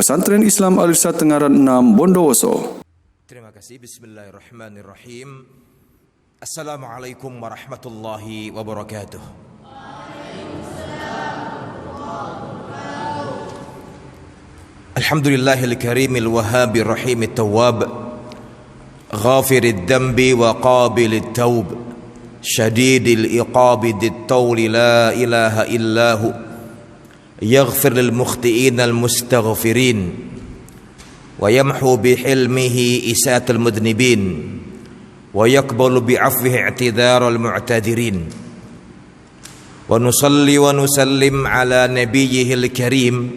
Pesantren Islam Al-Irsyad Tengaran 6 Bondowoso. Terima kasih. Bismillahirrahmanirrahim. Assalamualaikum warahmatullahi wabarakatuh. Alhamdulillahil karimil wahhabir rahimit tawwab, ghafirid dambi wa qabilit tawb, syadidil iqabi dit tawli la ilaha illahu, yaghfir lil mukhti'in al mustaghfirin wa yamhu bihilmihi isatul mudnibin wa yaqbalu bi'afwihi i'tidharal mu'tadirin wa nusalli wa nusallim ala nabiyyihil karim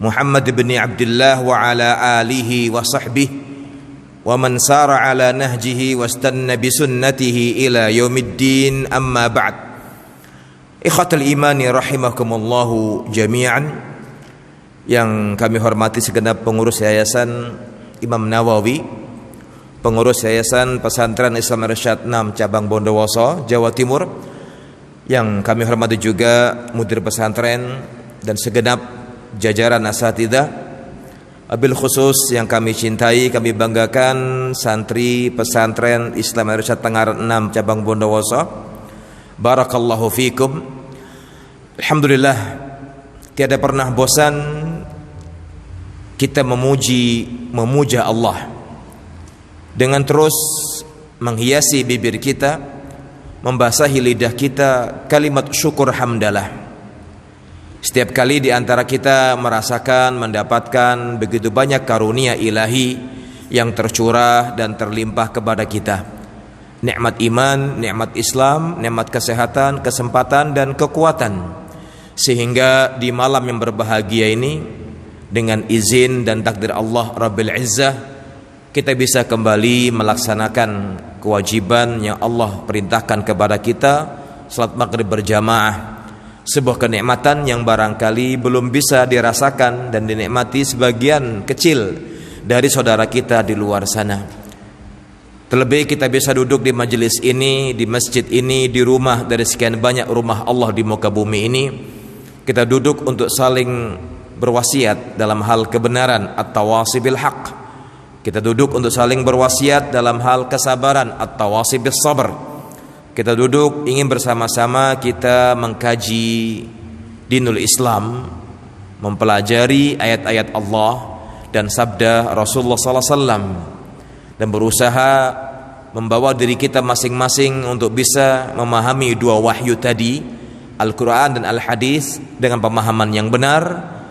Muhammad bin Abdullah wa ala alihi wa sahbihi wa man sara ala nahjihi wastanna bi sunnatihi ila yaumiddin, amma ba'd. Ikhatul imani rahimakumullahu jami'an, yang kami hormati segenap pengurus Yayasan Imam Nawawi, pengurus Yayasan Pesantren Islam Al-Irsyad 6 Cabang Bondowoso, Jawa Timur, yang kami hormati juga mudir pesantren dan segenap jajaran asatidzah, wabil khusus yang kami cintai, kami banggakan santri pesantren Islam Al-Irsyad Tengaran 6 Cabang Bondowoso. Barakallahu fikum. Alhamdulillah, tiada pernah bosan kita memuja Allah dengan terus menghiasi bibir kita, membasahi lidah kita kalimat syukur hamdalah. Setiap kali di antara kita merasakan, mendapatkan begitu banyak karunia ilahi yang tercurah dan terlimpah kepada kita. Nikmat iman, nikmat Islam, nikmat kesehatan, kesempatan dan kekuatan. Sehingga di malam yang berbahagia ini, dengan izin dan takdir Allah Rabbil Izzah, kita bisa kembali melaksanakan kewajiban yang Allah perintahkan kepada kita, salat maghrib berjamaah. Sebuah kenikmatan yang barangkali belum bisa dirasakan dan dinikmati sebagian kecil dari saudara kita di luar sana. Terlebih kita bisa duduk di majelis ini, di masjid ini, di rumah dari sekian banyak rumah Allah di muka bumi ini. Kita duduk untuk saling berwasiat dalam hal kebenaran, at-tawasi bil haq. Kita duduk untuk saling berwasiat dalam hal kesabaran, at-tawasi bis sabr. Kita duduk ingin bersama-sama kita mengkaji dinul Islam, mempelajari ayat-ayat Allah dan sabda Rasulullah SAW, dan berusaha membawa diri kita masing-masing untuk bisa memahami dua wahyu tadi, Al-Quran dan Al-Hadis, dengan pemahaman yang benar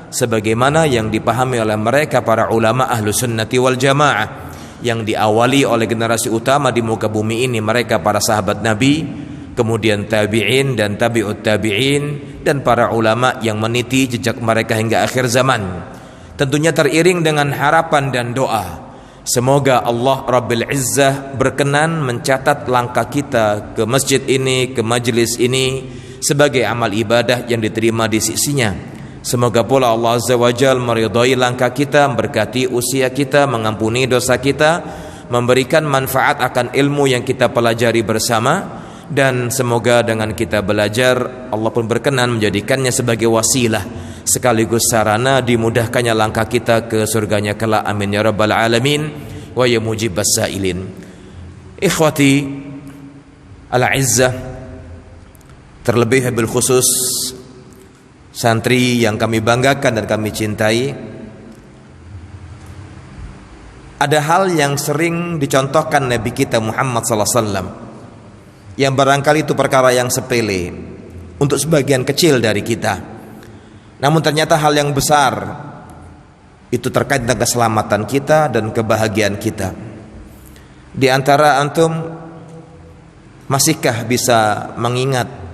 sebagaimana yang dipahami oleh mereka para ulama ahlu sunnati wal jamaah, yang diawali oleh generasi utama di muka bumi ini, mereka para sahabat Nabi, kemudian tabi'in dan tabi'ut tabi'in, dan para ulama yang meniti jejak mereka hingga akhir zaman. Tentunya teriring dengan harapan dan doa, semoga Allah Rabbil Izzah berkenan mencatat langkah kita ke masjid ini, ke majelis ini sebagai amal ibadah yang diterima di sisinya. Semoga pula Allah Azza wa Jalla meridhai langkah kita, memberkati usia kita, mengampuni dosa kita, memberikan manfaat akan ilmu yang kita pelajari bersama, dan semoga dengan kita belajar Allah pun berkenan menjadikannya sebagai wasilah sekaligus sarana dimudahkannya langkah kita ke surganya kelak. Amin ya rabbal alamin wa ya mujibas sailin. Ikhwati al-izzah, terlebih bil khusus santri yang kami banggakan dan kami cintai, ada hal yang sering dicontohkan Nabi kita Muhammad SAW, yang barangkali itu perkara yang sepele untuk sebagian kecil dari kita, namun ternyata hal yang besar itu terkait dengan keselamatan kita dan kebahagiaan kita. Di antara antum, masihkah bisa mengingat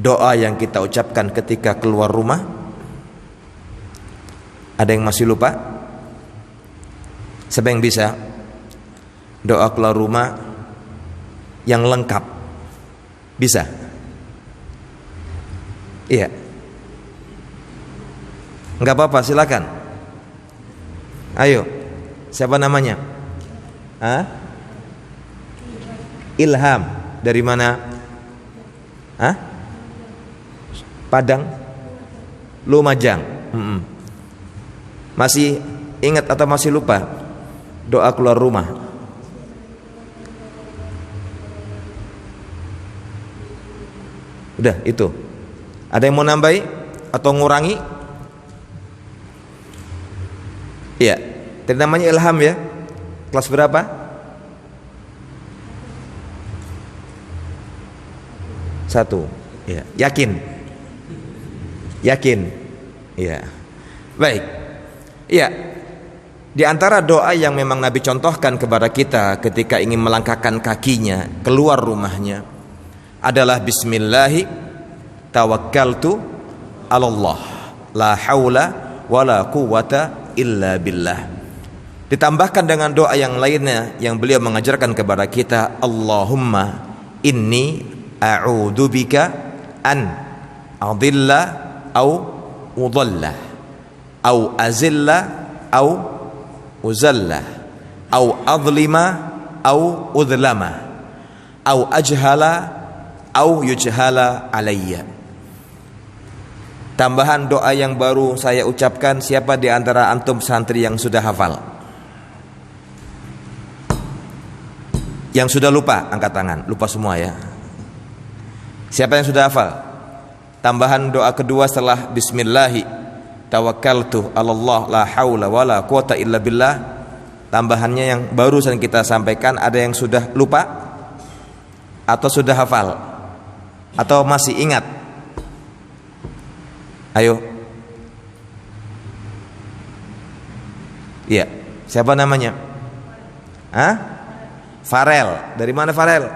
doa yang kita ucapkan ketika keluar rumah? Ada yang masih lupa? Siapa yang bisa? Doa keluar rumah yang lengkap. Bisa? Iya. Enggak apa-apa, silakan. Ayo. Siapa namanya? Hah? Ilham. Dari mana? Hah? Padang, Lumajang. Masih ingat atau masih lupa doa keluar rumah? Udah itu. Ada yang mau nambahi atau ngurangi? Iya. Tadi namanya Ilham ya. Kelas berapa? 1. Ya, yakin. Yakin. Iya. Baik. Iya. Di antara doa yang memang Nabi contohkan kepada kita ketika ingin melangkahkan kakinya keluar rumahnya adalah bismillahi tawakkaltu 'alallah la haula wala quwwata illa billah. Ditambahkan dengan doa yang lainnya yang beliau mengajarkan kepada kita, Allahumma inni a'udzubika an adilla au udalla au azilla au uzalla au adlima au udlama au ajhala au yujhala alayya. Tambahan doa yang baru saya ucapkan, siapa di antara antum santri yang sudah hafal? Yang sudah lupa angkat tangan. Lupa semua ya. Siapa yang sudah hafal? Tambahan doa kedua setelah bismillahi tawakkaltu 'alallah la haula wala quwata illa billah. Tambahannya yang barusan kita sampaikan, ada yang sudah lupa atau sudah hafal atau masih ingat? Ayo. Iya, siapa namanya? Hah? Farel. Dari mana Farel?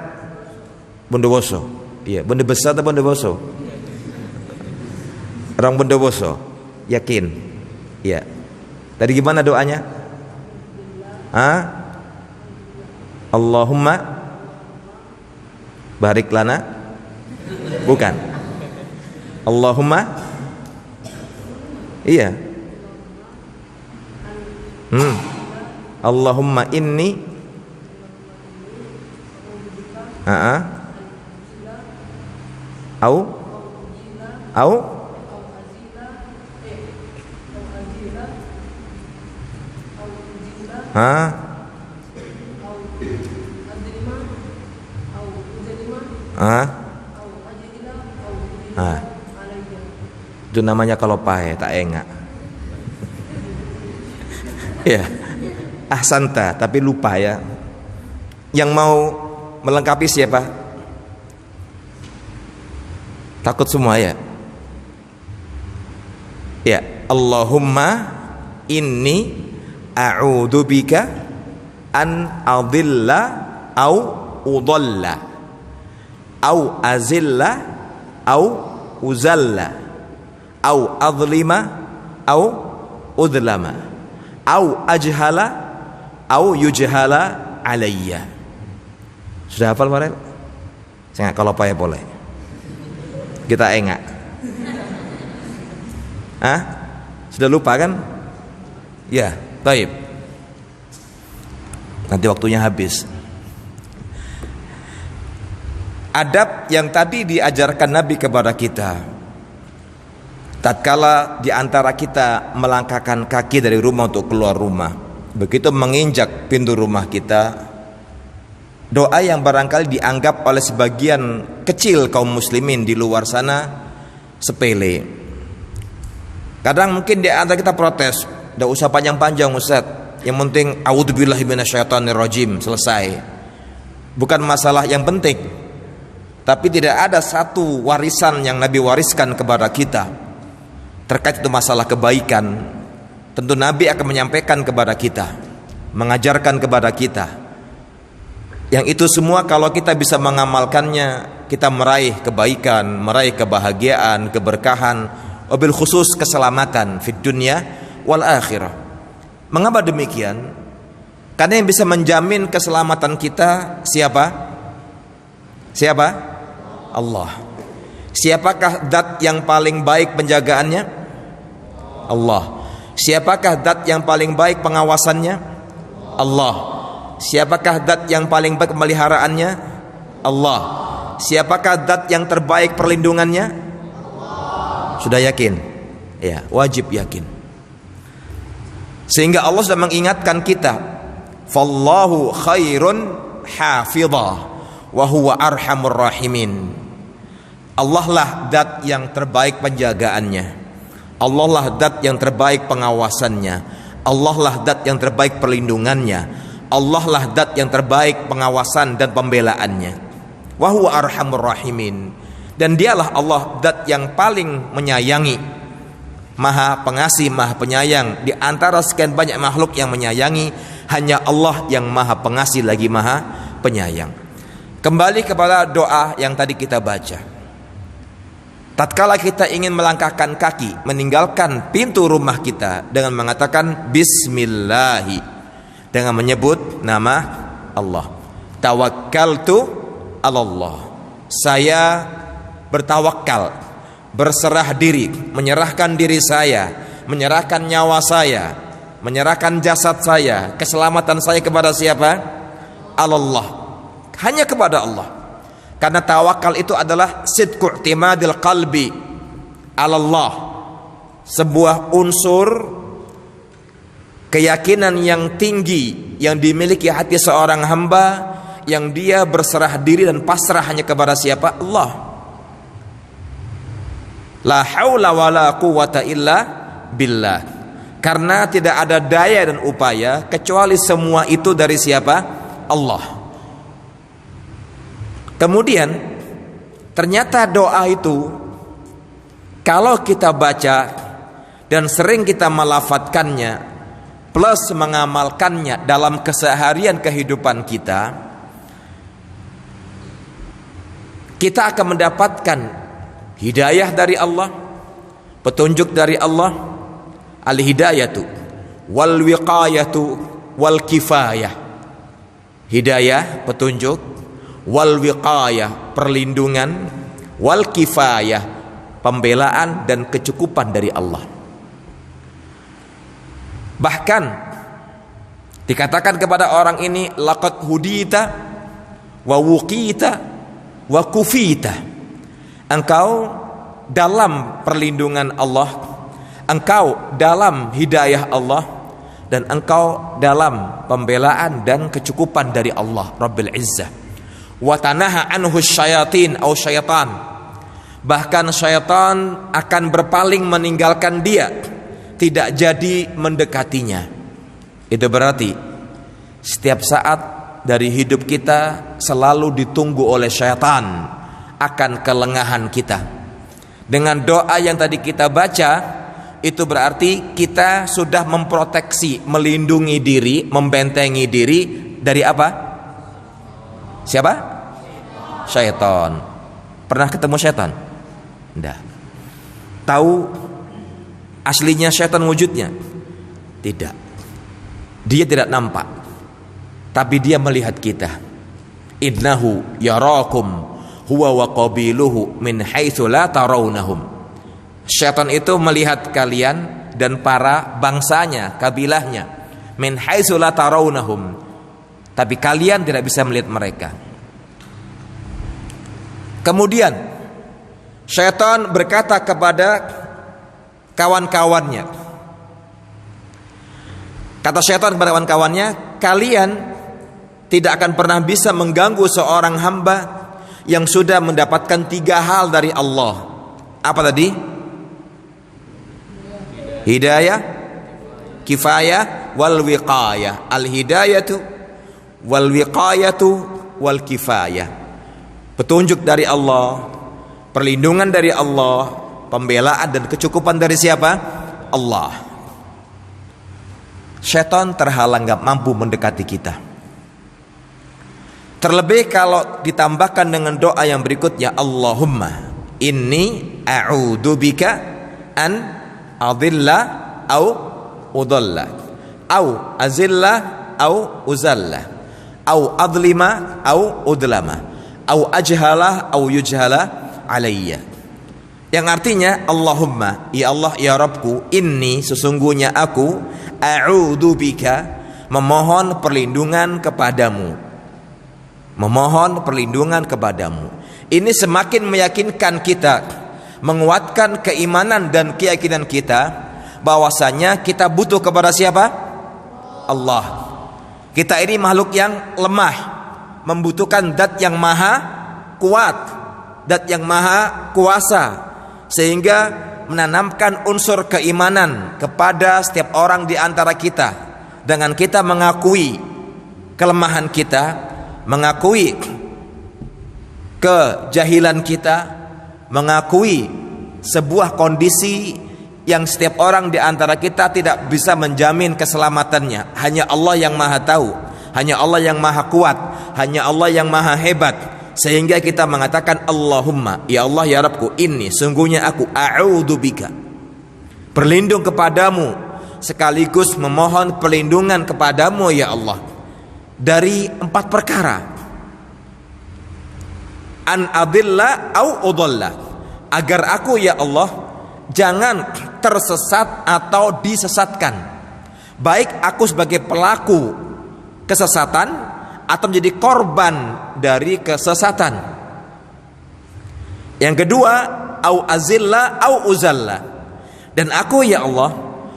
Bondowoso. Iya, Bondowoso atau Bondowoso? Orang Bondowoso. Yakin? Iya. Tadi gimana doanya? Hah? Allahumma barik lana. Bukan. Allahumma. Iya. Allahumma inni au itu namanya kalau pahe tak enggak. Ya, ahsanta, tapi lupa ya. Yang mau melengkapi siapa? Takut semua ya? Ya, Allahumma inni a'udzubika an adilla au udalla au azilla au uzalla au adlima au udlama au ajhala au yujhala alayya. Sudah hafal Farel? Saya kalau payah boleh. Kita enggak. Sudah lupa kan? Ya, baik. Nanti waktunya habis. Adab yang tadi diajarkan Nabi kepada kita, tatkala di antara kita melangkahkan kaki dari rumah untuk keluar rumah, begitu menginjak pintu rumah kita, doa yang barangkali dianggap oleh sebagian kecil kaum muslimin di luar sana sepele. Kadang mungkin di antara kita protes, "Enggak usah panjang-panjang Ustaz, yang penting a'udzubillahi minasyaitonirrajim," selesai. Bukan masalah yang penting, tapi tidak ada satu warisan yang Nabi wariskan kepada kita terkait itu masalah kebaikan. Tentu Nabi akan menyampaikan kepada kita, mengajarkan kepada kita. Yang itu semua kalau kita bisa mengamalkannya, kita meraih kebaikan, meraih kebahagiaan, keberkahan, wabil khusus keselamatan fid dunya wal akhirah. Mengapa demikian? Karena yang bisa menjamin keselamatan kita siapa? Siapa? Allah. Siapakah zat yang paling baik penjagaannya? Allah. Siapakah zat yang paling baik pengawasannya? Allah. Siapakah zat yang paling baik pemeliharaannya? Allah. Siapakah zat yang terbaik perlindungannya? Allah. Sudah yakin? Ya, wajib yakin. Sehingga Allah sudah mengingatkan kita, fallahu khairun hafidha wa huwa arhamur rahimin. Allah lah zat yang terbaik penjagaannya, Allah lah zat yang terbaik pengawasannya, Allah lah zat yang terbaik perlindungannya, Allah lah zat yang terbaik pengawasan dan pembelaannya. Wa huwa arhamur rahimin. Dan dialah Allah zat yang paling menyayangi, maha pengasih, maha penyayang. Di antara sekian banyak makhluk yang menyayangi, hanya Allah yang maha pengasih lagi maha penyayang. Kembali kepada doa yang tadi kita baca. Tatkala kita ingin melangkahkan kaki meninggalkan pintu rumah kita dengan mengatakan bismillahi, dengan menyebut nama Allah. Tawakkaltu 'alallah. Saya bertawakal, berserah diri, menyerahkan diri saya, menyerahkan nyawa saya, menyerahkan jasad saya, keselamatan saya kepada siapa? Allah. Hanya kepada Allah. Karena tawakal itu adalah sidqu i'timadil qalbi 'ala Allah. Sebuah unsur keyakinan yang tinggi yang dimiliki hati seorang hamba, yang dia berserah diri dan pasrah hanya kepada siapa? Allah. La haula wala quwata illa billah. Karena tidak ada daya dan upaya kecuali semua itu dari siapa? Allah. Kemudian ternyata doa itu kalau kita baca dan sering kita melafadzkannya plus mengamalkannya dalam keseharian kehidupan kita, kita akan mendapatkan hidayah dari Allah, petunjuk dari Allah. Al-hidayatu wal wiqayatu wal kifayah. Hidayah, petunjuk, wal wiqayah, perlindungan, wal kifayah, pembelaan dan kecukupan dari Allah. Bahkan dikatakan kepada orang ini laqad hudita wa wuqita wa kufita. Engkau dalam perlindungan Allah, engkau dalam hidayah Allah, dan engkau dalam pembelaan dan kecukupan dari Allah Rabbil Izzah. Wa tanaha anhu syayatin au syaitan. Bahkan syaitan akan berpaling meninggalkan dia, tidak jadi mendekatinya. Itu berarti setiap saat dari hidup kita selalu ditunggu oleh syaitan akan kelengahan kita. Dengan doa yang tadi kita baca, itu berarti kita sudah memproteksi, melindungi diri, membentengi diri dari apa? Siapa? Syaitan. Pernah ketemu syaitan? Tidak. Tahu aslinya syaitan wujudnya? Tidak. Dia tidak nampak, tapi dia melihat kita. Innahu yarakum huwa wa qabiluhu min haitsu la tarawnahum. Syaitan itu melihat kalian dan para bangsanya, kabilahnya, min haitsu la tarawnahum, tapi kalian tidak bisa melihat mereka. Kemudian syaitan berkata kepada kawan-kawannya, kata syaitan kepada kawan-kawannya, kalian tidak akan pernah bisa mengganggu seorang hamba yang sudah mendapatkan 3 hal dari Allah. Apa tadi? Hidayah, kifayah, wal wiqayah. Al-hidayatu wal wiqayatu wal kifayah. Petunjuk dari Allah, perlindungan dari Allah, pembelaan dan kecukupan dari siapa? Allah. Syaitan terhalang, gak mampu mendekati kita. Terlebih kalau ditambahkan dengan doa yang berikutnya, Allahumma inni a'udzubika an adilla au udalla au azilla au uzalla au adlima au udlama au ajhala au yujhala alayya. Yang artinya, Allahumma, ya Allah, ya Rabbku, inni, sesungguhnya aku, a'udzubika, memohon perlindungan kepadamu. Memohon perlindungan kepadamu. Ini semakin meyakinkan kita, menguatkan keimanan dan keyakinan kita bahwasanya kita butuh kepada siapa? Allah. Kita ini makhluk yang lemah, membutuhkan zat yang maha kuat, zat yang maha kuasa, sehingga menanamkan unsur keimanan kepada setiap orang di antara kita dengan kita mengakui kelemahan kita, mengakui kejahilan kita, mengakui sebuah kondisi yang setiap orang di antara kita tidak bisa menjamin keselamatannya. Hanya Allah yang maha tahu, hanya Allah yang maha kuat, hanya Allah yang maha hebat. Sehingga kita mengatakan Allahumma, ya Allah ya Rabbku, ini sungguhnya aku a'udzubika, berlindung kepadamu, sekaligus memohon perlindungan kepadamu ya Allah dari 4 perkara. An adilla au udalla, agar aku ya Allah jangan tersesat atau disesatkan, baik aku sebagai pelaku kesesatan atau menjadi korban dari kesesatan. Yang kedua, au azilla au uzalla, dan aku ya Allah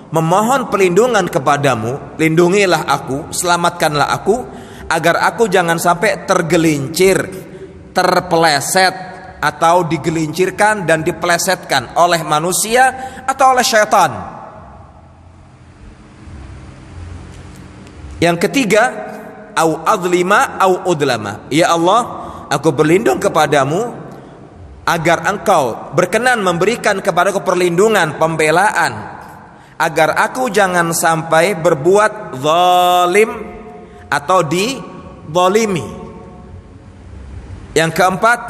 memohon perlindungan kepadamu, lindungilah aku, selamatkanlah aku, agar aku jangan sampai tergelincir, terpeleset, atau digelincirkan dan dipelesetkan oleh manusia atau oleh syaitan. Yang ketiga, au adlima au udlama, ya Allah aku berlindung kepadamu agar engkau berkenan memberikan kepadaku perlindungan, pembelaan, agar aku jangan sampai berbuat zalim atau dizalimi. Yang keempat,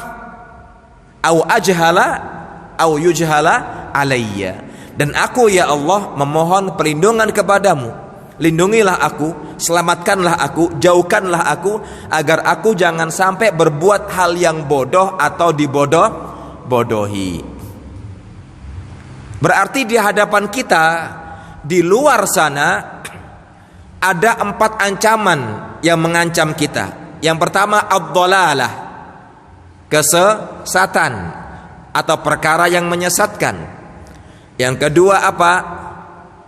au ajhala au yujhala alayya, dan aku ya Allah memohon perlindungan kepadamu, lindungilah aku, selamatkanlah aku, jauhkanlah aku, agar aku jangan sampai berbuat hal yang bodoh atau dibodoh-bodohi. Berarti di hadapan kita, di luar sana, ada 4 ancaman yang mengancam kita. Yang pertama, ad-dhalalah, kesesatan atau perkara yang menyesatkan. Yang kedua apa?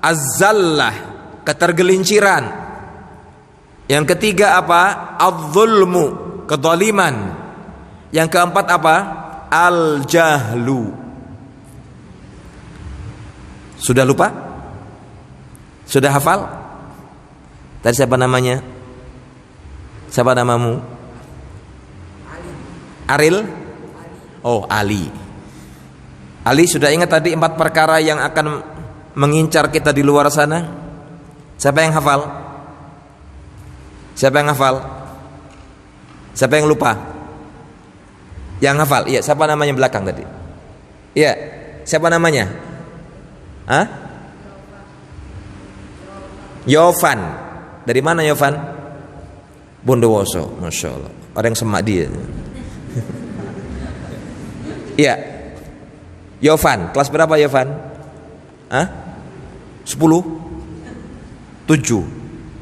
Az-zallah, ketergelinciran. Yang ketiga apa? Az-zulmu, kezaliman. Yang keempat apa? Al-jahlu. Sudah lupa? Sudah hafal? Tadi siapa namanya? Siapa namamu? Aril? Oh, Ali. Ali sudah ingat tadi 4 perkara yang akan mengincar kita di luar sana? Siapa yang hafal? Siapa yang hafal? Siapa yang lupa? Yang hafal? Iya, siapa namanya belakang tadi? Iya, siapa namanya? Hah? Yovan. Dari mana Yovan? Bondowoso, Masya Allah. Orang yang semak dia. Iya, Yovan, kelas berapa Yovan? Hah? 10? 7?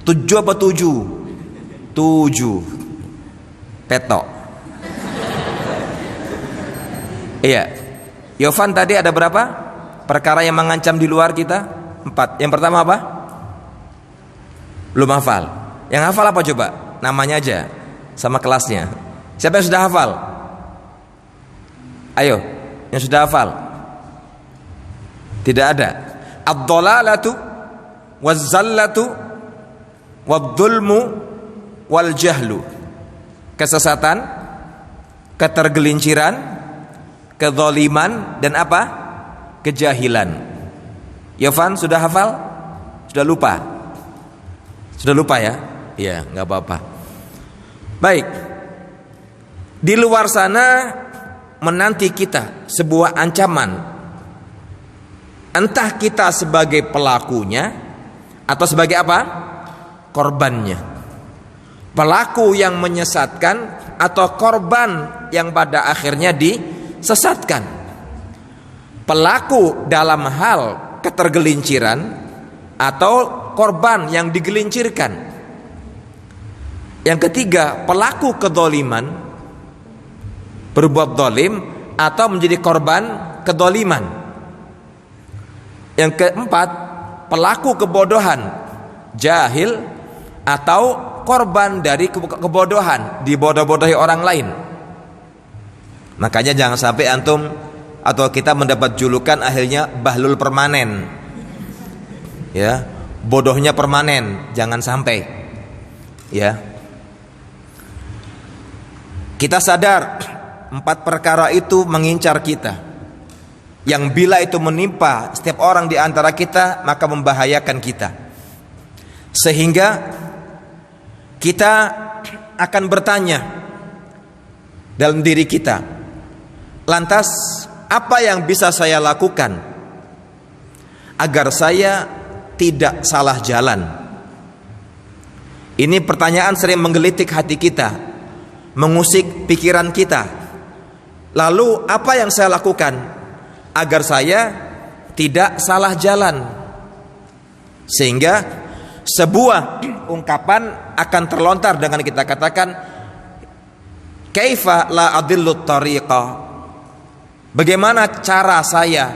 7 apa 7? 7 petok. Iya, Yovan tadi ada berapa perkara yang mengancam di luar kita? 4. Yang pertama apa? Belum hafal. Yang hafal apa coba? Namanya aja sama kelasnya. Siapa yang sudah hafal? Ayo, yang sudah hafal. Tidak ada. Ad-dhalalatu waz-zallatu wadh-dhulmu wal-jahlu. Kesesatan, ketergelinciran, kezaliman, dan apa? Kejahilan. Yovan sudah hafal? Sudah lupa? Sudah lupa ya? Iya, nggak apa-apa. Baik. Di luar sana menanti kita sebuah ancaman, entah kita sebagai pelakunya atau sebagai apa? Korbannya. Pelaku yang menyesatkan atau korban yang pada akhirnya disesatkan. Pelaku dalam hal ketergelinciran atau korban yang digelincirkan. Yang ketiga, pelaku kedzaliman, berbuat zalim atau menjadi korban kedzaliman. Yang keempat, pelaku kebodohan, jahil, atau korban dari kebodohan, dibodoh-bodohi orang lain. Makanya jangan sampai antum atau kita mendapat julukan akhirnya bahlul permanen, ya, bodohnya permanen, jangan sampai, ya. Kita sadar 4 perkara itu mengincar kita, yang bila itu menimpa setiap orang di antara kita maka membahayakan kita, sehingga kita akan bertanya dalam diri kita, lantas apa yang bisa saya lakukan agar saya tidak salah jalan? Ini pertanyaan sering menggelitik hati kita, mengusik pikiran kita. Lalu apa yang saya lakukan agar saya tidak salah jalan? Sehingga sebuah ungkapan akan terlontar dengan kita katakan, kaifa la adillu tariqa, bagaimana cara saya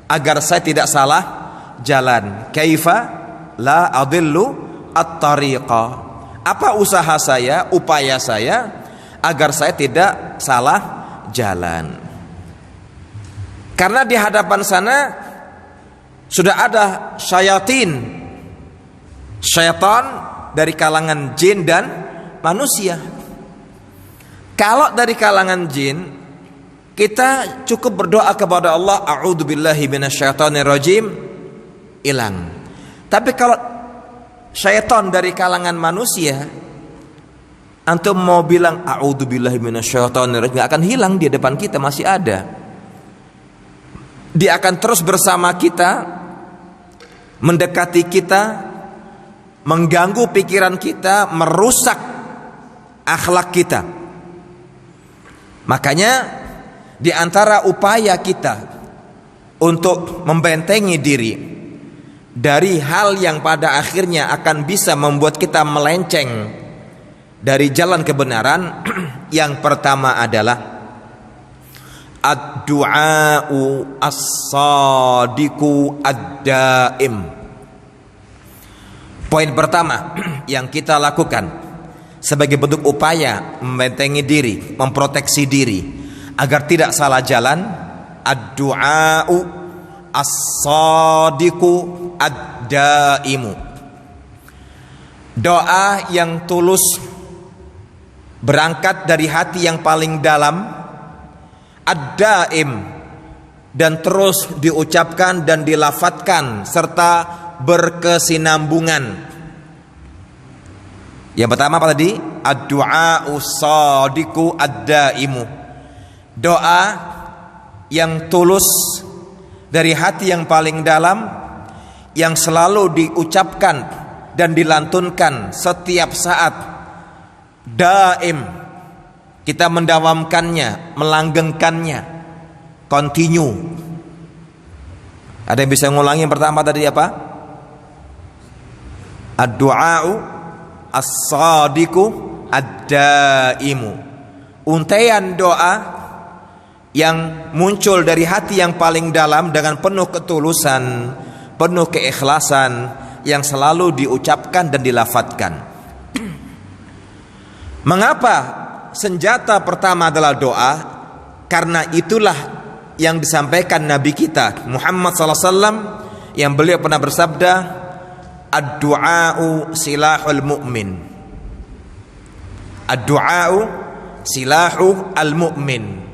agar saya tidak salah jalan? Kaifa la adillu at-tariqa, apa usaha saya, upaya saya agar saya tidak salah jalan? Karena di hadapan sana sudah ada syaitan dari kalangan jin dan manusia. Kalau dari kalangan jin, kita cukup berdoa kepada Allah, a'udzubillahi minasyaitonirrajim, hilang. Tapi kalau syaitan dari kalangan manusia, antum mau bilang a'udzubillahi minasyaitonirrajim, gak akan hilang, di depan kita masih ada. Dia akan terus bersama kita, mendekati kita, mengganggu pikiran kita, merusak akhlak kita. Makanya di antara upaya kita untuk membentengi diri dari hal yang pada akhirnya akan bisa membuat kita melenceng dari jalan kebenaran, yang pertama adalah ad-du'a'u as-sadiqu ad-daim. Poin pertama yang kita lakukan sebagai bentuk upaya membentengi diri, memproteksi diri agar tidak salah jalan, ad-du'a'u as-sadiqu ad-daimu. Doa yang tulus, berangkat dari hati yang paling dalam, ad-daim, dan terus diucapkan dan dilafadzkan serta berkesinambungan. Yang pertama apa tadi? Ad-du'a'u as-sadiqu ad-daimu. Doa yang tulus dari hati yang paling dalam, yang selalu diucapkan dan dilantunkan setiap saat, daim, kita mendawamkannya, melanggengkannya, continue. Ada yang bisa ngulangi yang pertama tadi apa? Ad-du'a'u as-sadiqu ad-daimu. Untaian doa yang muncul dari hati yang paling dalam dengan penuh ketulusan, penuh keikhlasan, yang selalu diucapkan dan dilafadzkan. Mengapa senjata pertama adalah doa? Karena itulah yang disampaikan Nabi kita Muhammad SAW, yang beliau pernah bersabda, ad-du'a'u silahul mu'min. Ad-du'a'u silahu al-mu'min.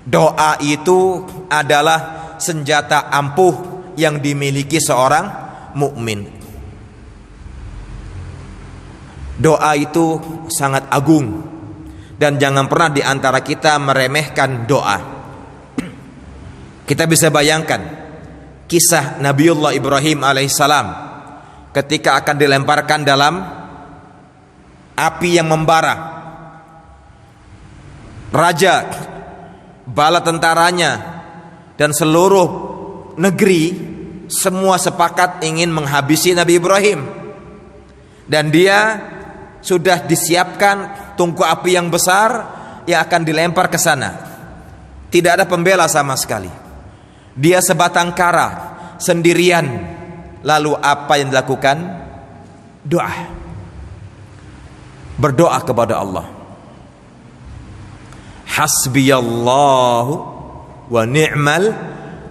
Doa itu adalah senjata ampuh yang dimiliki seorang mukmin. Doa itu sangat agung, dan jangan pernah di antara kita meremehkan doa. Kita bisa bayangkan kisah Nabiullah Ibrahim alaihissalam ketika akan dilemparkan dalam api yang membara. Raja, bala tentaranya, dan seluruh negeri semua sepakat ingin menghabisi Nabi Ibrahim, dan dia sudah disiapkan tungku api yang besar yang akan dilempar ke sana. Tidak ada pembela sama sekali. Dia sebatang kara sendirian Lalu apa yang dilakukan? Doa. Berdoa kepada Allah. Hasbiyallahu wa ni'mal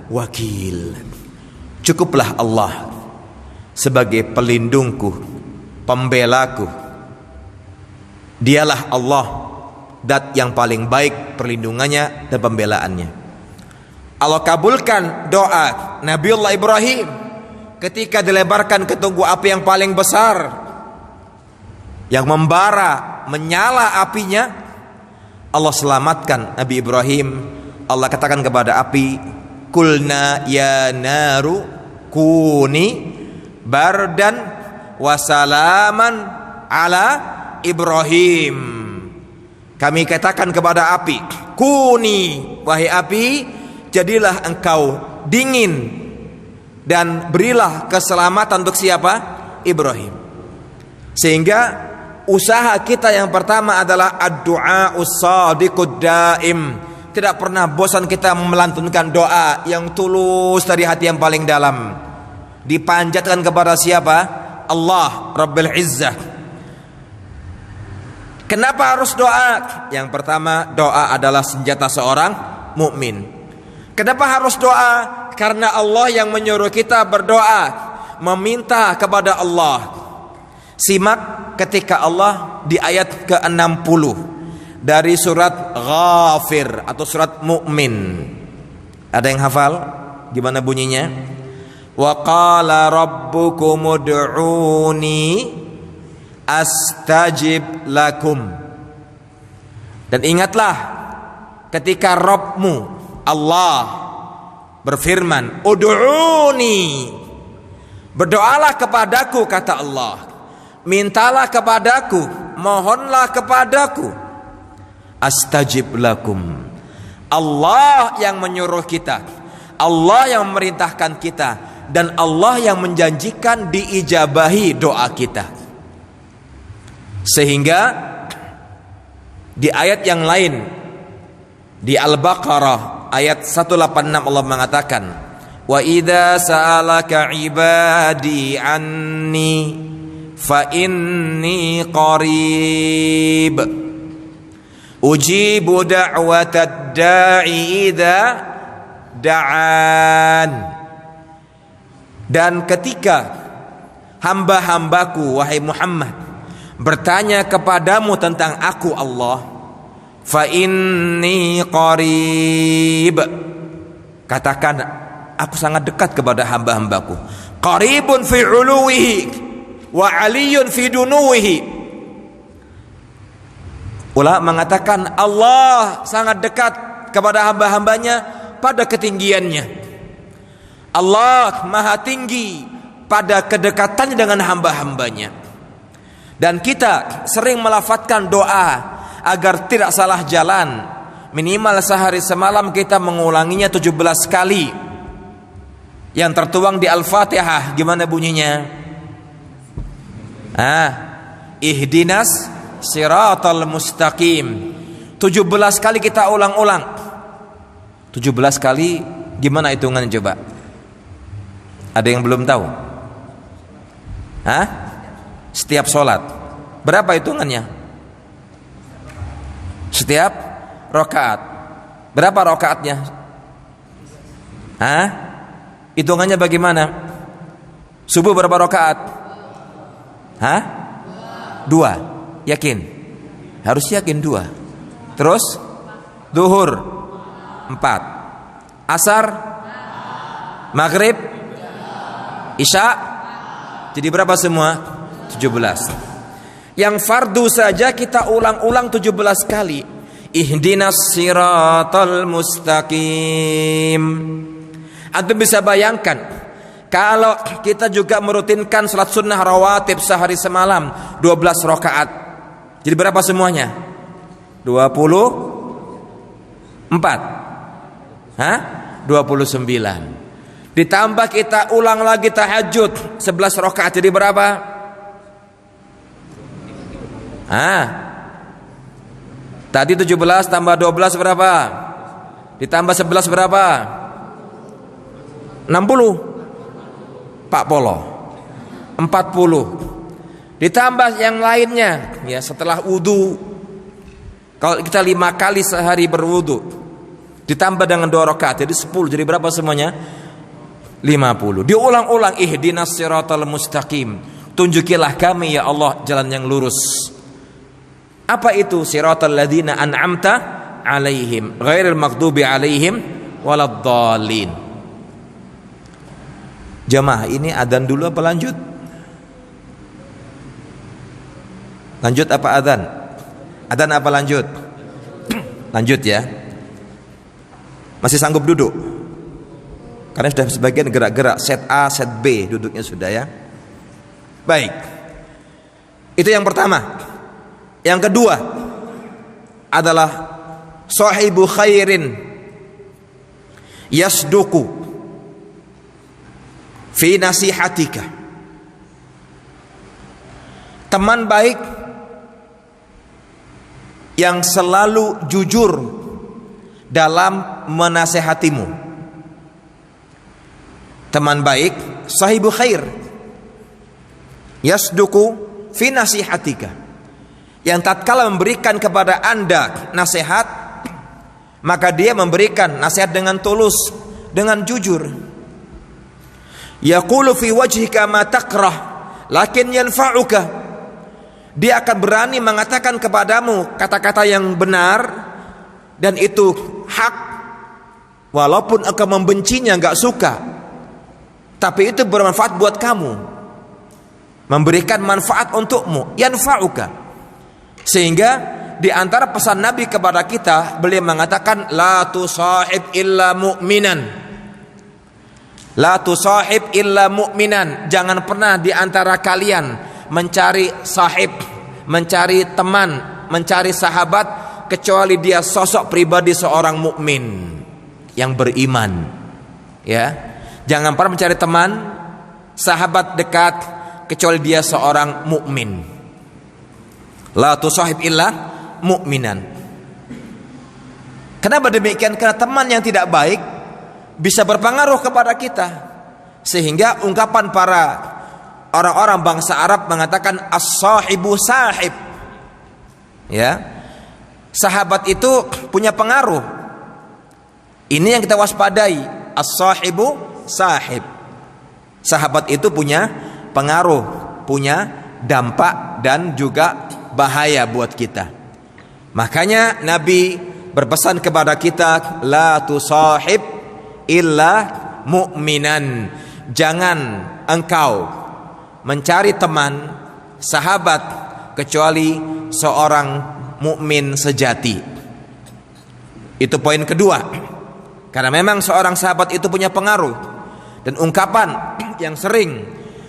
wakil. Cukuplah Allah sebagai pelindungku, pembelaku. Dialah Allah, zat yang paling baik perlindungannya dan pembelaannya. Allah kabulkan doa Nabiullah Ibrahim ketika dilebarkan ke tungku api yang paling besar, yang membara, menyala apinya. Allah selamatkan Nabi Ibrahim. Allah katakan kepada api, kulna ya naru kuni bardan wasalaman ala Ibrahim. Kami katakan kepada api, kuni, wahai api, jadilah engkau dingin dan berilah keselamatan untuk siapa? Ibrahim. Sehingga usaha kita yang pertama adalah ad-du'a us-sadiqud daim. Tidak pernah bosan kita melantunkan doa yang tulus dari hati yang paling dalam. Dipanjatkan kepada siapa? Allah Rabbil Izzah. Kenapa harus doa? Yang pertama, doa adalah senjata seorang mukmin. Kenapa harus doa? Karena Allah yang menyuruh kita berdoa, meminta kepada Allah. Simak ketika Allah di ayat ke-60 dari surat Ghafir atau surat Mu'min. Ada yang hafal? Gimana bunyinya? Wa qala rabbukum ud'uni astajib lakum. Dan ingatlah ketika Rabbmu Allah berfirman, ud'uni, berdoalah kepadaku, kata Allah, mintalah kepadaku, mohonlah kepadaku, astajib lakum. Allah yang menyuruh kita, Allah yang memerintahkan kita, dan Allah yang menjanjikan diijabahi doa kita. Sehingga di ayat yang lain, di Al-Baqarah ayat 186 Allah mengatakan, wa idza sa'alaka ibadi anni fa inni qarib ujibu da'watad da'i idza da'an. Dan ketika hamba-hambaku wahai Muhammad bertanya kepadamu tentang aku Allah, fa inni qarib, katakan aku sangat dekat kepada hamba-hambaku. Qaribun fi uluwihi wa aliyun fi dunuwihi. Ulama mengatakan Allah sangat dekat kepada hamba-hambanya pada ketinggiannya. Allah maha tinggi pada kedekatannya dengan hamba-hambanya. Dan kita sering melafadzkan doa agar tidak salah jalan. Minimal sehari semalam kita mengulanginya 17 kali. Yang tertuang di Al-Fatihah, gimana bunyinya? Ihdinas siratal mustaqim. 17 kali kita ulang-ulang. 17 kali gimana hitungannya coba? Ada yang belum tahu? Setiap sholat berapa hitungannya? Setiap rakaat berapa rakaatnya? Hitungannya bagaimana? Subuh berapa rakaat? 2. Yakin? Harus yakin 2. Terus duhur 4. Asar, maghrib, isya. Jadi berapa semua? 17. Yang fardu saja kita ulang-ulang 17 kali. Ihdinas siratal mustaqim. Antum bisa bayangkan kalau kita juga merutinkan salat sunnah rawatib sehari semalam 12 rakaat. Jadi berapa semuanya? 24. 29. Ditambah kita ulang lagi tahajud 11 rakaat, jadi berapa? Tadi 17 tambah 12 berapa? Ditambah 11 berapa? 60. 40. Pak Polo 40. Ditambah yang lainnya ya setelah wudu. Kalau kita 5 kali sehari berwudu ditambah dengan 2 rakaat jadi 10. Jadi berapa semuanya? 50. Diulang-ulang, ihdinas siratal mustaqim. Tunjukilah kami ya Allah jalan yang lurus. Apa itu? Siratal ladzina an'amta alaihim ghairil maghdubi alaihim waladdallin. Jamaah, ini adzan dulu apa lanjut? Lanjut apa adzan? Adzan apa lanjut? Lanjut ya. Masih sanggup duduk? Karena sudah sebagian gerak-gerak, set A, set B duduknya sudah ya. Baik. Itu yang pertama. Yang kedua adalah sahibu khairin yasduku fi nasihatika. Teman baik yang selalu jujur dalam menasehatimu. Teman baik sahibu khair yasduku fi nasihatika, yang tatkala memberikan kepada Anda nasihat, maka dia memberikan nasihat dengan tulus, dengan jujur. Yaqulu fi wajhika ma takrah lakin yanfa'uka. Dia akan berani mengatakan kepadamu kata-kata yang benar dan itu hak, walaupun engkau membencinya, enggak suka, tapi itu bermanfaat buat kamu, memberikan manfaat untukmu, yanfa'uka. Sehingga di antara pesan Nabi kepada kita, beliau mengatakan la tusahib illa mu'minan. La tusahib illa mu'minan. Jangan pernah di antara kalian mencari sahib, mencari teman, mencari sahabat kecuali dia sosok pribadi seorang mukmin yang beriman. Ya. Jangan pernah mencari teman, sahabat dekat kecuali dia seorang mukmin. La tusahib illa mu'minan. Kenapa demikian? Karena teman yang tidak baik bisa berpengaruh kepada kita, sehingga ungkapan para orang-orang bangsa Arab mengatakan as-sahibu sahib. Ya, sahabat itu punya pengaruh. Ini yang kita waspadai, as-sahibu sahib. Sahabat itu punya pengaruh, punya dampak dan juga bahaya buat kita. Makanya Nabi berpesan kepada kita, la tusahib illa mu'minan. Jangan engkau mencari teman, sahabat kecuali seorang mukmin sejati. Itu poin kedua. Karena memang seorang sahabat itu punya pengaruh. Dan ungkapan yang sering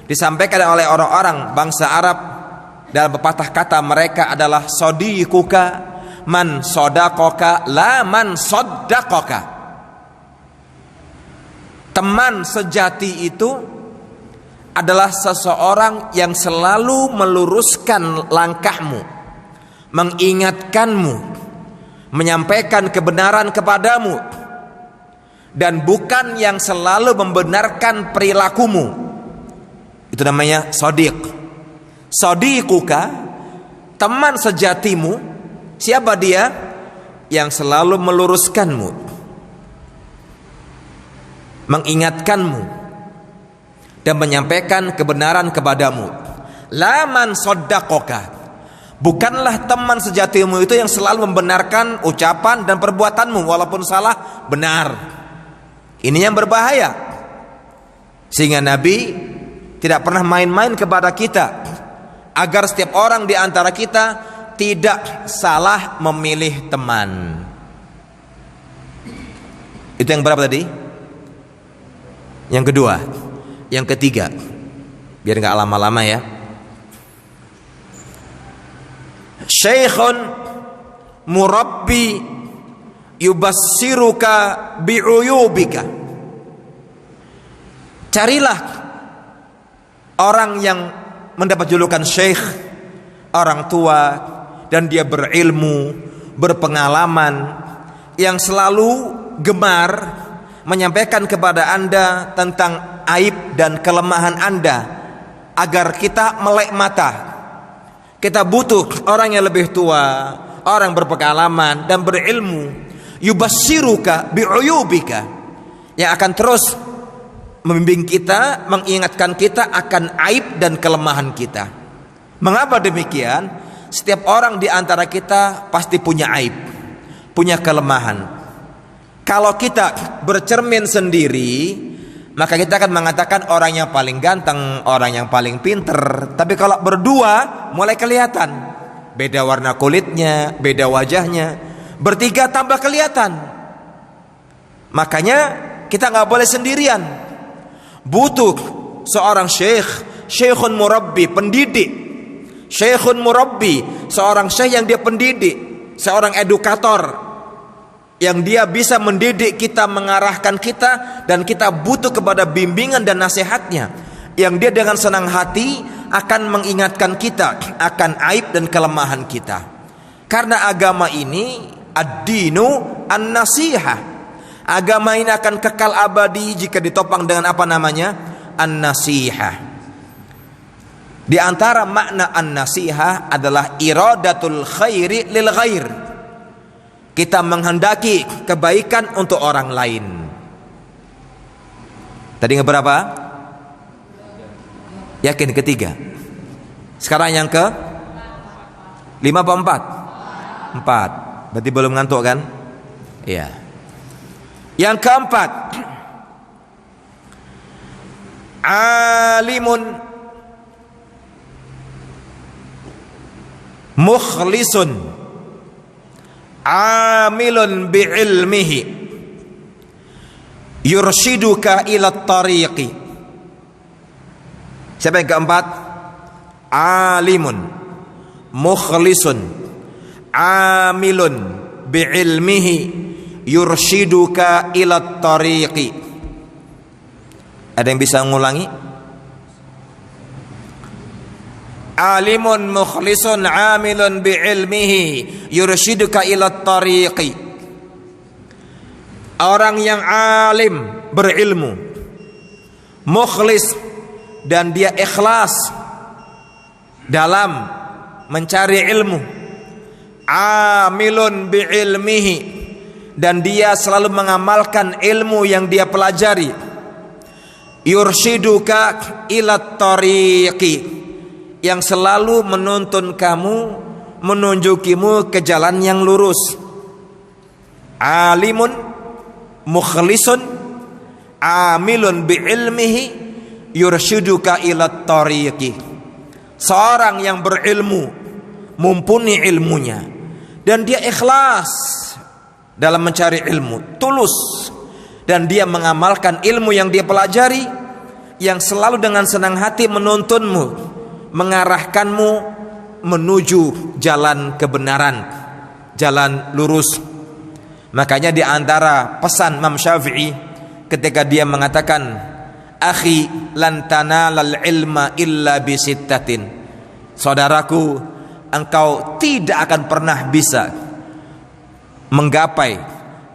disampaikan oleh orang-orang bangsa Arab dalam pepatah kata mereka adalah sadiquka man sodaqoka la man soddaqoka. Teman sejati itu adalah seseorang yang selalu meluruskan langkahmu, mengingatkanmu, menyampaikan kebenaran kepadamu, dan bukan yang selalu membenarkan perilakumu. Itu namanya sadiq. Sadiquka, teman sejatimu, siapa dia? Yang selalu meluruskanmu, mengingatkanmu, dan menyampaikan kebenaran kepadamu. La man soddaqoka, bukanlah teman sejatimu itu yang selalu membenarkan ucapan dan perbuatanmu walaupun salah, benar. Ini yang berbahaya. Sehingga Nabi tidak pernah main-main kepada kita agar setiap orang di antara kita tidak salah memilih teman. Itu yang berapa tadi? Yang kedua. Yang ketiga, biar gak lama-lama ya, Syekhun murabbi yubassiruka bi'uyubika. Carilah orang yang mendapat julukan syekh, orang tua, dan dia berilmu, berpengalaman, yang selalu gemar menyampaikan kepada Anda tentang aib dan kelemahan Anda agar kita melek mata. Kita butuh orang yang lebih tua, orang berpengalaman dan berilmu, yubassiruka bi'uyubika, yang akan terus membimbing kita, mengingatkan kita akan aib dan kelemahan kita. Mengapa demikian? Setiap orang di antara kita pasti punya aib, punya kelemahan. Kalau kita bercermin sendiri, maka kita akan mengatakan orang yang paling ganteng, orang yang paling pinter. Tapi kalau berdua mulai kelihatan, beda warna kulitnya, beda wajahnya. Bertiga tambah kelihatan. Makanya kita nggak boleh sendirian. Butuh seorang syekhun murabbi, pendidik. Syekhun murabbi, seorang syekh yang dia pendidik, seorang edukator yang dia bisa mendidik kita, mengarahkan kita, dan kita butuh kepada bimbingan dan nasihatnya, yang dia dengan senang hati akan mengingatkan kita akan aib dan kelemahan kita. Karena agama ini ad-dinu an-nasihah. Agama ini akan kekal abadi jika ditopang dengan apa namanya? An-nasihah. Di antara makna an-nasihah adalah iradatul khairi lil ghair. Kita menghendaki kebaikan untuk orang lain. Tadi berapa? Yakin ketiga. Sekarang yang ke 5 apa 4? 4. Berarti belum ngantuk kan? Iya. Yang keempat, alimun mukhlisun amilun bi'ilmihi yurshiduka ila tariqi. Siapa yang keempat? Alimun mukhlisun amilun bi'ilmihi yurshiduka ila tariqi. Ada yang bisa ngulangi? Alimun mukhlisun amilun bi'ilmihi yurshiduka ila tariqi. Orang yang alim, berilmu, mukhlis, dan dia ikhlas dalam mencari ilmu. Amilun bi'ilmihi, dan dia selalu mengamalkan ilmu yang dia pelajari. Yurshiduka ila tariqi, yang selalu menuntun kamu, menunjukimu ke jalan yang lurus. Alimun mukhlisun amilun bi'ilmihi yurshiduka ila tariqi. Seorang yang berilmu, mumpuni ilmunya, dan dia ikhlas dalam mencari ilmu, tulus, dan dia mengamalkan ilmu yang dia pelajari, yang selalu dengan senang hati menuntunmu, mengarahkanmu menuju jalan kebenaran, jalan lurus. Makanya di antara pesan Imam Syafi'i ketika dia mengatakan, akhi lan tanalal ilma illa bisittatin, saudaraku, engkau tidak akan pernah bisa menggapai,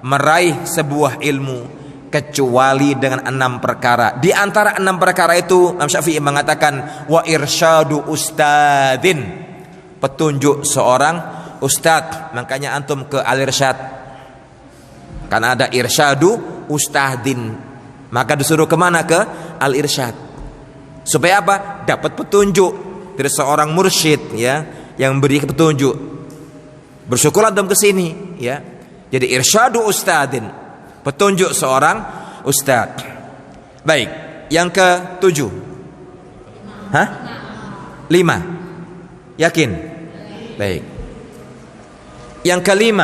meraih sebuah ilmu kecuali dengan 6 perkara. Di antara 6 perkara itu Imam Syafi'i mengatakan wa irsyadu ustadin, petunjuk seorang ustad. Makanya antum ke al-irsyad, karena ada irsyadu ustadin, maka disuruh kemana? Ke al-irsyad. Supaya apa? Dapat petunjuk dari seorang mursyid, ya, yang beri petunjuk. Bersyukurlah antum ke sini, ya. Jadi irsyadu ustadin, petunjuk seorang ustad. Baik, yang ke-7. 5. Yakin? Baik. Yang ke-5.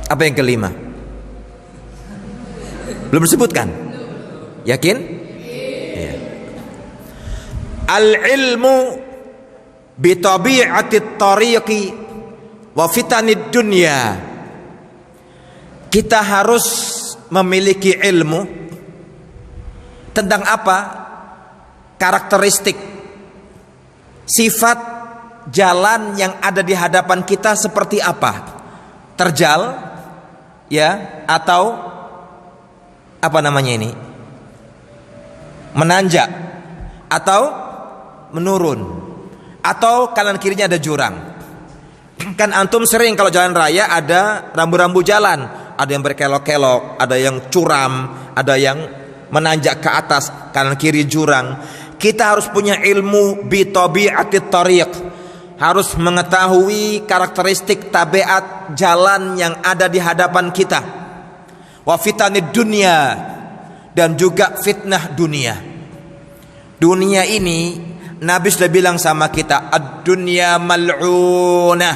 Apa yang ke-5? Belum disebutkan? Yakin? Ya. Al-ilmu bi tabi'atit tariqi wa fitanid dunya. Kita harus memiliki ilmu tentang apa? Karakteristik, sifat jalan yang ada di hadapan kita seperti apa? Terjal, ya, atau apa namanya ini? Menanjak, atau menurun, atau kanan kirinya ada jurang. Kan antum sering kalau jalan raya ada rambu-rambu jalan, ada yang berkelok-kelok, ada yang curam, ada yang menanjak ke atas, kanan kiri jurang. Kita harus punya ilmu bi tabiatit tariq, harus mengetahui karakteristik tabiat jalan yang ada di hadapan kita. Wa fitanid dunya, dan juga fitnah dunia. Dunia ini Nabi sudah bilang sama kita, ad-dunya mal'unah,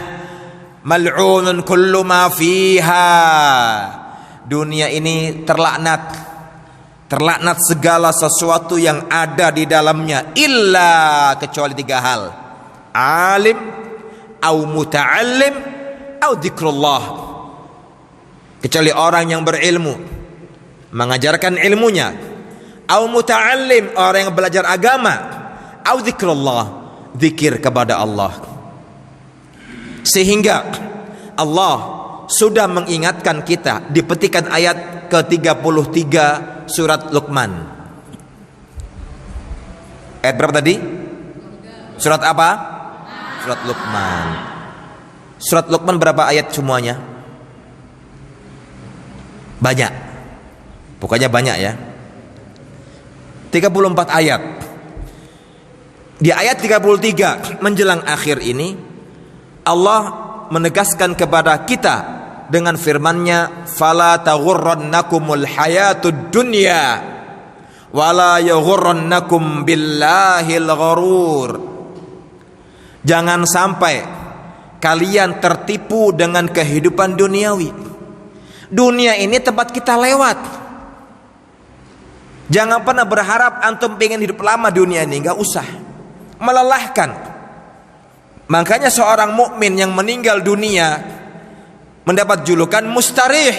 mal'unun kullu ma fiha. Dunia ini terlaknat, terlaknat segala sesuatu yang ada di dalamnya, illa kecuali 3 hal: alim, au muta'allim, au dzikrullah. Kecuali orang yang berilmu, mengajarkan ilmunya, au muta'allim, orang yang belajar agama, au dzikrullah, zikir kepada Allah. Sehingga Allah sudah mengingatkan kita di petikan ayat ke-33 surat Luqman. Ayat berapa tadi? Surat apa? Surat Luqman. Surat Luqman berapa ayat semuanya? Banyak. Pokoknya banyak ya. 34 ayat. Di ayat 33 menjelang akhir ini Allah menegaskan kepada kita dengan firman-Nya, fala taghurrannakumul hayatud dunya wala yaghurrannakum billahil gharur. Jangan sampai kalian tertipu dengan kehidupan duniawi. Dunia ini tempat kita lewat. Jangan pernah berharap antum pengen hidup lama dunia ini, enggak usah. Melelahkan. Makanya seorang mukmin yang meninggal dunia mendapat julukan mustarih.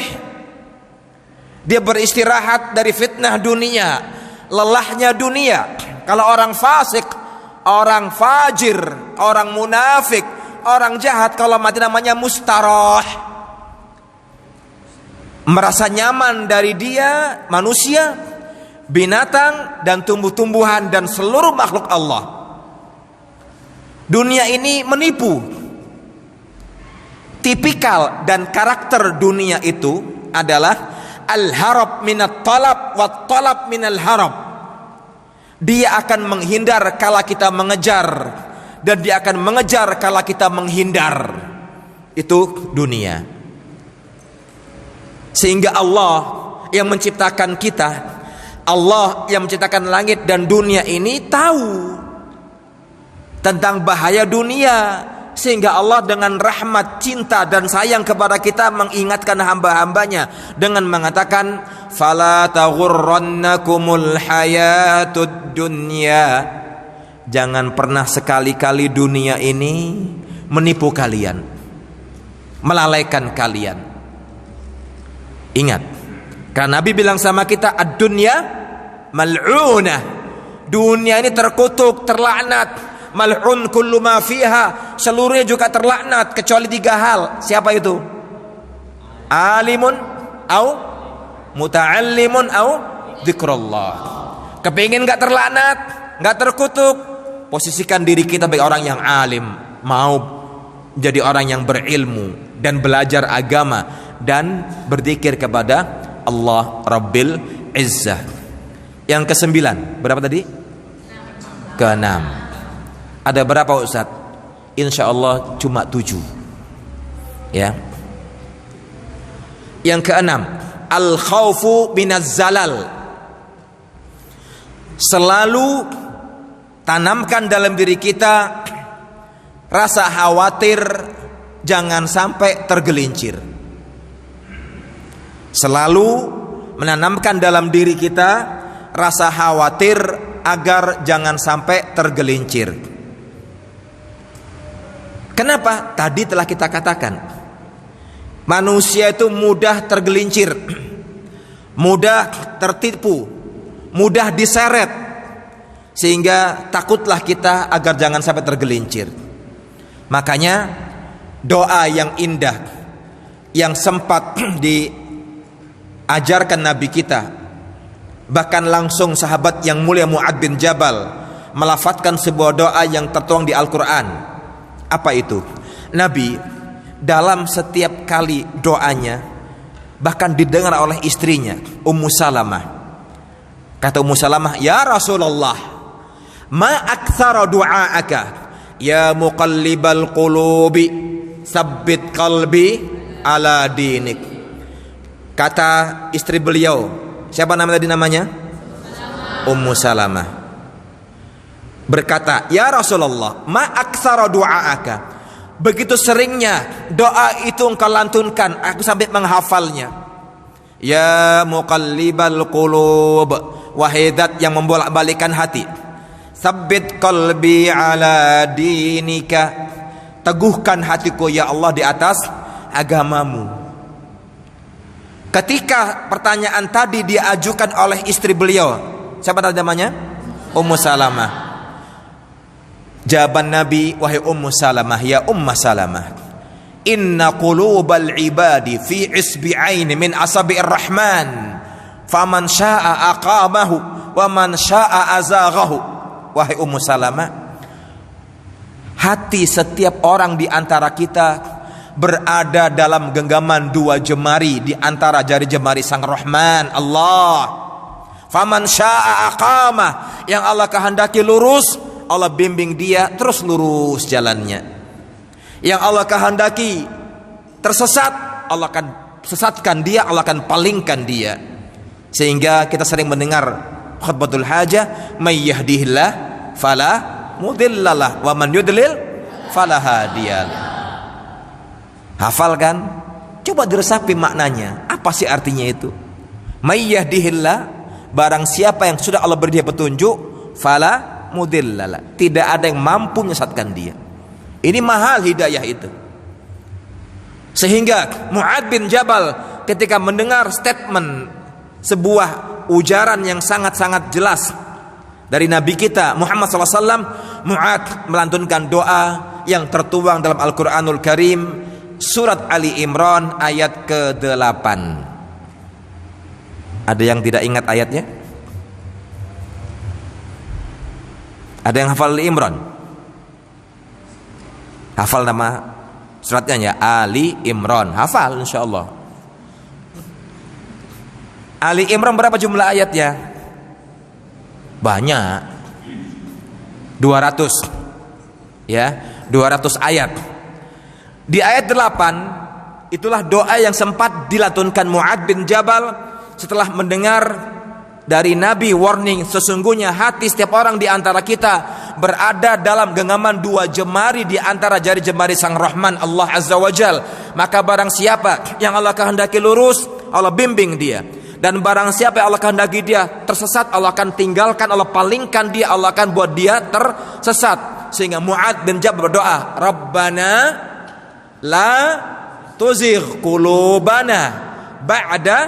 Dia beristirahat dari fitnah dunia, lelahnya dunia. Kalau orang fasik, orang fajir, orang munafik, orang jahat, kalau mati namanya mustarah. Merasa nyaman dari dia, manusia, binatang, dan tumbuh-tumbuhan, dan seluruh makhluk Allah. Dunia ini menipu. Tipikal dan karakter dunia itu adalah al-harab minat talab wa talab minal harab. Dia akan menghindar kala kita mengejar, dan dia akan mengejar kala kita menghindar. Itu dunia. Sehingga Allah yang menciptakan kita, Allah yang menciptakan langit dan dunia ini tahu tentang bahaya dunia, sehingga Allah dengan rahmat, cinta dan sayang kepada kita mengingatkan hamba-hambanya dengan mengatakan, fala taghurrannakumul hayatud dunya. Jangan pernah sekali-kali dunia ini menipu kalian, melalaikan kalian. Ingat, karena Nabi bilang sama kita, ad-dunya mal'unah. Dunia ini terkutuk, terlaknat. Mal'un kullu ma fiha, seluruhnya juga terlaknat kecuali 3 hal. Siapa itu? Alimun au muta'allimun au dzikrullah. Kepingin gak terlaknat, gak terkutuk, posisikan diri kita sebagai orang yang alim, mau jadi orang yang berilmu dan belajar agama dan berzikir kepada Allah Rabbil Izzah. Yang ke-9, berapa tadi? Ke-6. Ada berapa Ustaz? Insya Allah cuma 7. Ya. Yang ke-6, al-khawfu minaz zalal. Selalu tanamkan dalam diri kita rasa khawatir jangan sampai tergelincir. Selalu menanamkan dalam diri kita rasa khawatir agar jangan sampai tergelincir. Kenapa? Tadi telah kita katakan, manusia itu mudah tergelincir, mudah tertipu, mudah diseret, sehingga takutlah kita agar jangan sampai tergelincir. Makanya doa yang indah yang sempat diajarkan Nabi kita, bahkan langsung sahabat yang mulia Mu'adz bin Jabal melafadzkan sebuah doa yang tertuang di Al-Quran. Apa itu? Nabi dalam setiap kali doanya bahkan didengar oleh istrinya Ummu Salamah. Kata Ummu Salamah, "Ya Rasulullah, ma aktsara du'aaka ya muqallibal qulubi tsabbit qalbi ala dinik." Kata istri beliau, siapa nama tadi namanya? Ummu Salamah, berkata, "Ya Rasulullah, ma aktsara du'aaka." Begitu seringnya doa itu engkau lantunkan, aku sampai menghafalnya. Ya muqallibal qulub, wahai zat yang membolak-balikan hati, tsabbit qalbi ala dinika, teguhkan hatiku ya Allah di atas agamamu. Ketika pertanyaan tadi diajukan oleh istri beliau, siapa namanya? Ummu Salamah. Jawaban Nabi, wahai Ummu Salamah, ya Ummu Salamah, inna qulubal ibadi fi isbi'aini min asabi'ir rahman, faman syaa aqamahu wa man syaa azaghahu. Wahai Ummu Salamah, hati setiap orang di antara kita berada dalam genggaman dua jemari di antara jari jemari Sang Rahman Allah. Faman syaa aqamah, yang Allah kehendaki lurus, Allah bimbing dia terus lurus jalannya. Yang Allah kehendaki tersesat, Allah akan sesatkan dia, Allah akan palingkan dia. Sehingga kita sering mendengar khutbatul hajah, may yahdihillah fala mudhillalah wa man yudlil fala hadiyalah. Hafal kan? Coba diresapi maknanya. Apa sih artinya itu? May yahdihillah, barang siapa yang sudah Allah beri dia petunjuk, fala mudhillalah, tidak ada yang mampu menyesatkan dia. Ini mahal hidayah itu. Sehingga Mu'adz bin Jabal ketika mendengar statement, sebuah ujaran yang sangat-sangat jelas dari Nabi kita Muhammad SAW, Mu'adz melantunkan doa yang tertuang dalam Al-Quranul Karim, surat Ali Imran ayat ke-8. Ada yang tidak ingat ayatnya? Ada yang hafal Ali Imran? Hafal nama suratnya ya? Ali Imran. Hafal insyaallah. Ali Imran berapa jumlah ayatnya? Banyak. 200. Ya, 200 ayat. Di ayat 8 itulah doa yang sempat dilantunkan Mu'adz bin Jabal setelah mendengar dari Nabi warning, sesungguhnya hati setiap orang di antara kita berada dalam genggaman dua jemari di antara jari jemari Sang Rahman Allah Azza wa Jal. Maka barang siapa yang Allah kehendaki lurus, Allah bimbing dia. Dan barang siapa yang Allah kehendaki dia tersesat, Allah akan tinggalkan, Allah palingkan dia, Allah akan buat dia tersesat. Sehingga Mu'adz bin Jabal berdoa, Rabbana la tuzigh qulubana ba'da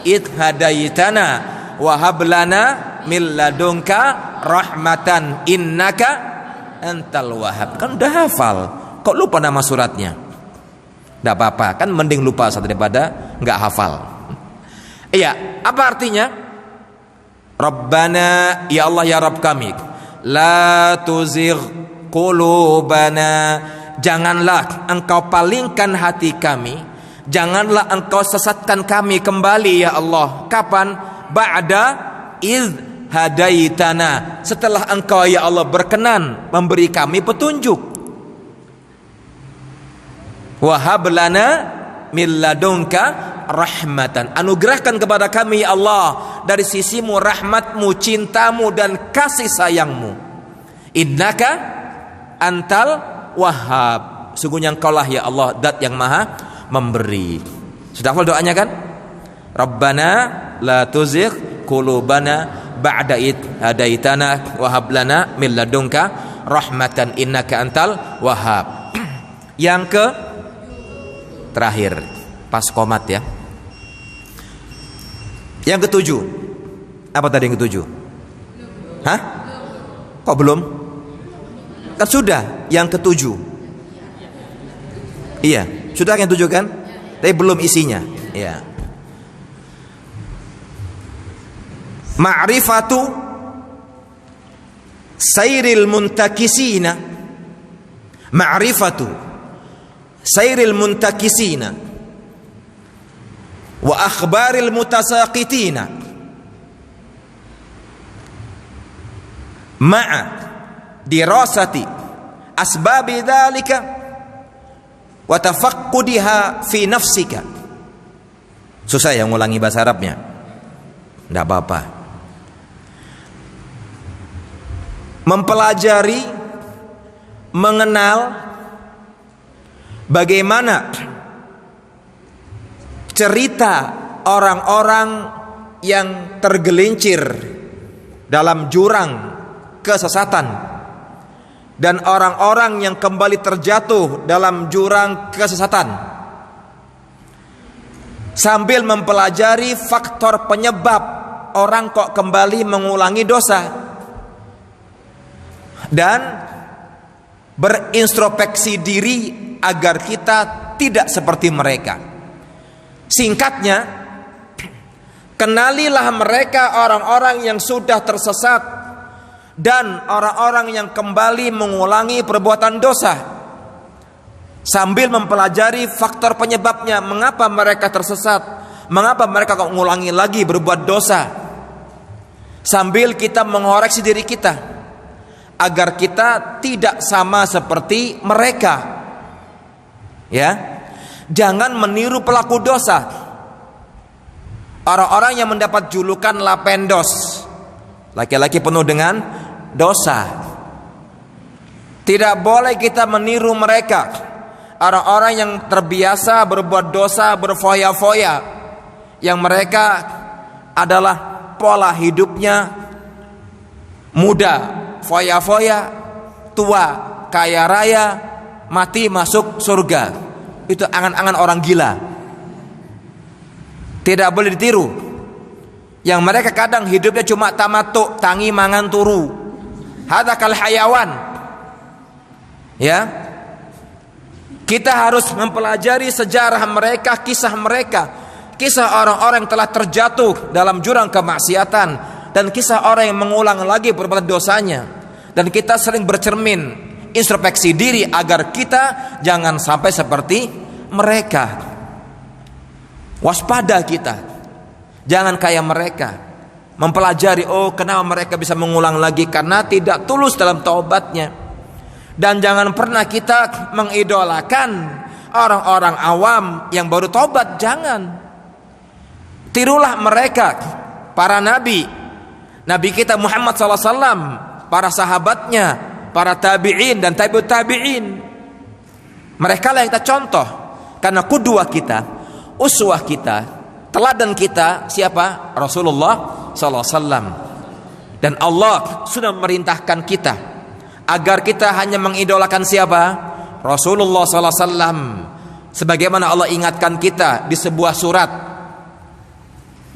idh hadaitana wa hab lana min ladunka rahmatan innaka antal wahhab. Kan udah hafal, kok lupa nama suratnya? Tidak apa-apa, kan mending lupa daripada nggak hafal. Iya, apa artinya? Rabbana, ya Allah ya Rabb kami, la tuzigh qulubana, janganlah engkau palingkan hati kami, janganlah engkau sesatkan kami kembali ya Allah. Kapan? Ba'da iz hadaitana, setelah engkau ya Allah berkenan memberi kami petunjuk. Wa hab lana min ladunka rahmatan, anugerahkan kepada kami ya Allah dari sisimu rahmatmu, cintamu dan kasih sayangmu. Innaka antal wahhab, sungguhnya engkaulah ya Allah zat yang maha memberi. Sudah hafal doanya kan? Rabbana la tuzigh qulubana ba'da id hadaitana wa hab lana min ladunka rahmatan innaka antal wahhab. Yang ke terakhir, pas komat ya. Yang ketujuh. Apa tadi yang ketujuh? Hah? Kok belum? Kan sudah yang ketujuh. Iya, sudah yang 7 kan? Tapi belum isinya. Iya. Ma'rifatu sayril muntakisina. Ma'rifatu sayril muntakisina wa akhbaril mutasaqitina ma'a dirasati asbabi dhalika wa tafaqqudiha fi nafsika. Susah ya ngulangi bahasa Arabnya. Enggak apa-apa. Mempelajari, mengenal bagaimana cerita orang-orang yang tergelincir dalam jurang kesesatan dan orang-orang yang kembali terjatuh dalam jurang kesesatan, sambil mempelajari faktor penyebab orang kok kembali mengulangi dosa, dan berintrospeksi diri agar kita tidak seperti mereka. Singkatnya, kenalilah mereka orang-orang yang sudah tersesat dan orang-orang yang kembali mengulangi perbuatan dosa, sambil mempelajari faktor penyebabnya. Mengapa mereka tersesat? Mengapa mereka kok mengulangi lagi berbuat dosa? Sambil kita mengoreksi diri kita agar kita tidak sama seperti mereka. Ya. Jangan meniru pelaku dosa, orang-orang yang mendapat julukan lapendos, laki-laki penuh dengan dosa. Tidak boleh kita meniru mereka, orang-orang yang terbiasa berbuat dosa, berfoya-foya, yang mereka adalah pola hidupnya muda foya-foya, tua kaya raya, mati masuk surga. Itu angan-angan orang gila, tidak boleh ditiru. Yang mereka kadang hidupnya cuma tamatuk, tangi mangan turu, hadza kal hayawan. Ya, kita harus mempelajari sejarah mereka, kisah orang-orang yang telah terjatuh dalam jurang kemaksiatan, dan kisah orang yang mengulang lagi perbuatan dosanya. Dan kita sering bercermin, introspeksi diri agar kita jangan sampai seperti mereka. Waspada kita, jangan kayak mereka. Mempelajari, oh kenapa mereka bisa mengulang lagi, karena tidak tulus dalam taubatnya. Dan jangan pernah kita mengidolakan orang-orang awam yang baru taubat. Jangan. Tirulah mereka, para nabi kita Muhammad SAW, para sahabatnya, para tabi'in dan tabi'ut tabi'in. Mereka lah yang kita contoh, karena qudwah kita, uswah kita, teladan kita siapa? Rasulullah SAW. Dan Allah sudah memerintahkan kita agar kita hanya mengidolakan siapa? Rasulullah SAW. Sebagaimana Allah ingatkan kita di sebuah surat,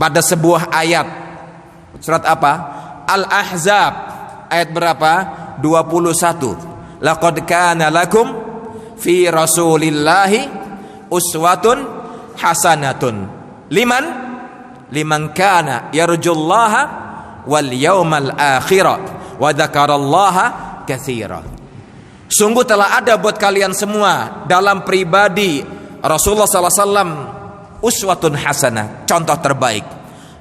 pada sebuah ayat. Surat apa? Al-Ahzab ayat berapa? 21. Laqad kana lakum fi Rasulillahi uswatun hasanatun liman kana yarjullaha wal yawmal akhirah wa dzakarallaha katsira. Sungguh telah ada buat kalian semua dalam pribadi Rasulullah sallallahu alaihi wasallam uswatun hasanah, contoh terbaik,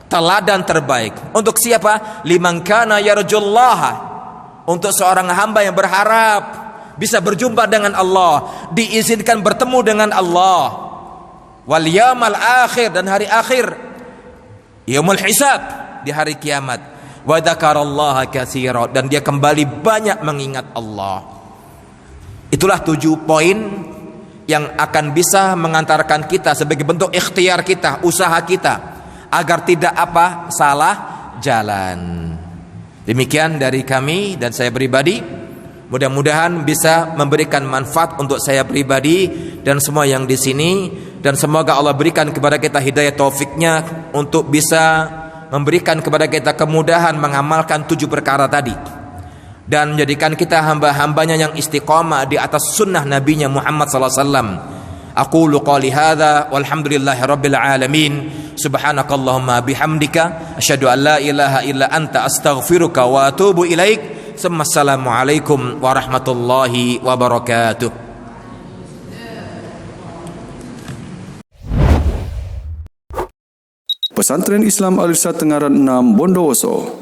teladan terbaik. Untuk siapa? Liman kana yarjullaha, untuk seorang hamba yang berharap bisa berjumpa dengan Allah, diizinkan bertemu dengan Allah, wal yaumil akhir, dan hari akhir, yaumul hisab, di hari kiamat, wa dzakarallaha katsira, dan dia kembali banyak mengingat Allah. Itulah 7 poin yang akan bisa mengantarkan kita sebagai bentuk ikhtiar kita, usaha kita, agar tidak salah jalan. Demikian dari kami dan saya pribadi. Mudah-mudahan bisa memberikan manfaat untuk saya pribadi dan semua yang di sini, dan semoga Allah berikan kepada kita hidayah taufiknya untuk bisa memberikan kepada kita kemudahan mengamalkan 7 perkara tadi, dan menjadikan kita hamba-hambanya yang istiqomah di atas sunnah nabinya Muhammad SAW, Aqulu qali hadza walhamdulillahi rabbil alamin. Subhanakallahumma bihamdika asyhadu an la ilaha illa anta astaghfiruka wa atubu ilaik. Assalamualaikum warahmatullahi wabarakatuh. Pesantren Islam Al-Irsyad Tengaran 6 Bondowoso.